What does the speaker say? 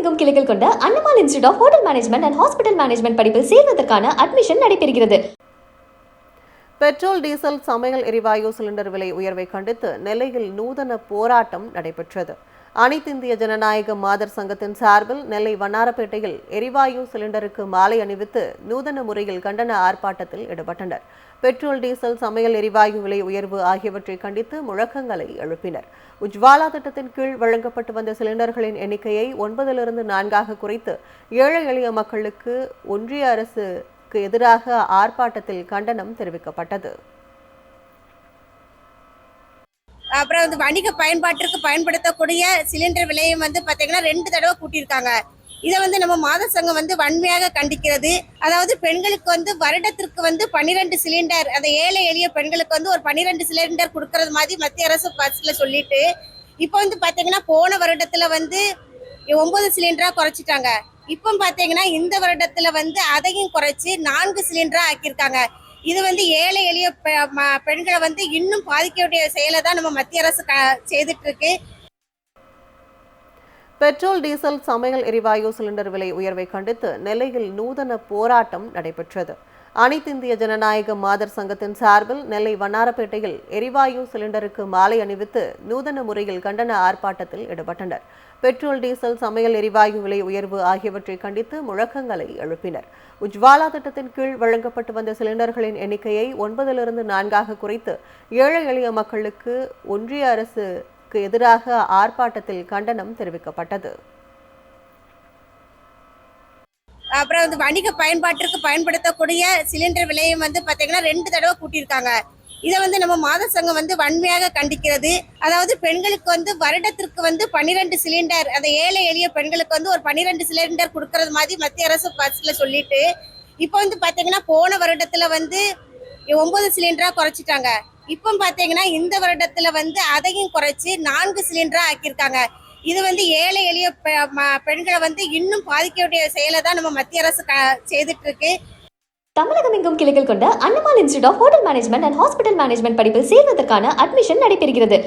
தமிழகமெங்கும் கிளைகள் கொண்ட Annamal institute of hotel management and hospital management படிப்பில் சேர்வதற்கான அட்மிஷன் நடைபெறுகிறது. பெட்ரோல் டீசல் சமையல் எரிவாயு சிலிண்டர் விலை உயர்வை கண்டித்து நெல்லையில் நூதன போராட்டம் நடைபெற்றது. அனைத்திந்திய ஜனநாயக மாதர் சங்கத்தின் சார்பில் நெல்லை வண்ணாரப்பேட்டையில் எரிவாயு சிலிண்டருக்கு மாலை அணிவித்து நூதன முறையில் கண்டன ஆர்ப்பாட்டத்தில் ஈடுபட்டனர். பெட்ரோல் டீசல் சமையல் எரிவாயு விலை உயர்வு ஆகியவற்றை கண்டித்து முழக்கங்களை எழுப்பினர். உஜ்வாலா திட்டத்தின் கீழ் வழங்கப்பட்டு வந்த சிலிண்டர்களின் எண்ணிக்கையை 9லிருந்து 4ஆக குறைத்து ஏழை எளிய மக்களுக்கு ஒன்றிய அரசுக்கு எதிராக ஆர்ப்பாட்டத்தில் கண்டனம் தெரிவிக்கப்பட்டது. அப்புறம் வணிக பயன்பாட்டிற்கு பயன்படுத்தக்கூடிய சிலிண்டர் விலையும் பார்த்தீங்கன்னா 2 தடவை கூட்டியிருக்காங்க. இதை நம்ம மாத சங்கம் வன்மையாக கண்டிக்கிறது. அதாவது பெண்களுக்கு வருடத்திற்கு 12 சிலிண்டர், அந்த ஏழை எளிய பெண்களுக்கு ஒரு 12 சிலிண்டர் கொடுக்கறது மாதிரி மத்திய அரசு பஸ்ல சொல்லிட்டு இப்போ பார்த்தீங்கன்னா போன வருடத்துல 9 சிலிண்டரா குறைச்சிட்டாங்க. இப்போ பார்த்தீங்கன்னா இந்த வருடத்துல அதையும் குறைச்சி 4 சிலிண்டரா ஆக்கியிருக்காங்க. இது ஏழை எளிய பெண்களை இன்னும் பாதிக்கக்கூடிய செயலை தான் நம்ம மத்திய அரசு செய்துட்டு இருக்கு. பெட்ரோல் டீசல் சமையல் எரிவாயு சிலிண்டர் விலை உயர்வை கண்டித்து நெல்லையில் நூதன போராட்டம் நடைபெற்றது. அனைத்திந்திய ஜனநாயக மாதர் சங்கத்தின் சார்பில் நெல்லை வண்ணாரப்பேட்டையில் எரிவாயு சிலிண்டருக்கு மாலை அணிவித்து நூதன முறையில் கண்டன ஆர்ப்பாட்டத்தில் ஈடுபட்டனர். பெட்ரோல் டீசல் சமையல் எரிவாயு விலை உயர்வு ஆகியவற்றை கண்டித்து முழக்கங்களை எழுப்பினர். உஜ்வாலா திட்டத்தின் கீழ் வழங்கப்பட்டு வந்த சிலிண்டர்களின் எண்ணிக்கையை 9லிருந்து 4ஆக குறைத்து ஏழை எளிய மக்களுக்கு ஒன்றிய அரசுக்கு எதிராக ஆர்ப்பாட்டத்தில் கண்டனம் தெரிவிக்கப்பட்டது. அப்புறம் வணிக பயன்பாட்டிற்கு பயன்படுத்தக்கூடிய சிலிண்டர் விலையும் பார்த்தீங்கன்னா 2 தடவை கூட்டியிருக்காங்க. இதை நம்ம மாத சங்கம் வன்மையாக கண்டிக்கிறது. அதாவது பெண்களுக்கு வருடத்திற்கு 12 சிலிண்டர், அந்த ஏழை எளிய பெண்களுக்கு ஒரு 12 சிலிண்டர் கொடுக்கறது மாதிரி மத்திய அரசு பஸ்ல சொல்லிட்டு இப்போ பார்த்தீங்கன்னா போன வருடத்துல 9 சிலிண்டரா குறைச்சிட்டாங்க. இப்போ பார்த்தீங்கன்னா இந்த வருடத்துல அதையும் குறைச்சி 4 சிலிண்டரா ஆக்கியிருக்காங்க. இது ஏழை எளிய பெண்களை இன்னும் பாதிக்கக்கூடிய செயலை தான் நம்ம மத்திய அரசு செய்துட்டு இருக்கு. தமிழகமெங்கும் கிளைகள் கொண்ட Annamal institute of hotel management and hospital management படிப்பில் சேர்வதற்கான அட்மிஷன் நடைபெறுகிறது.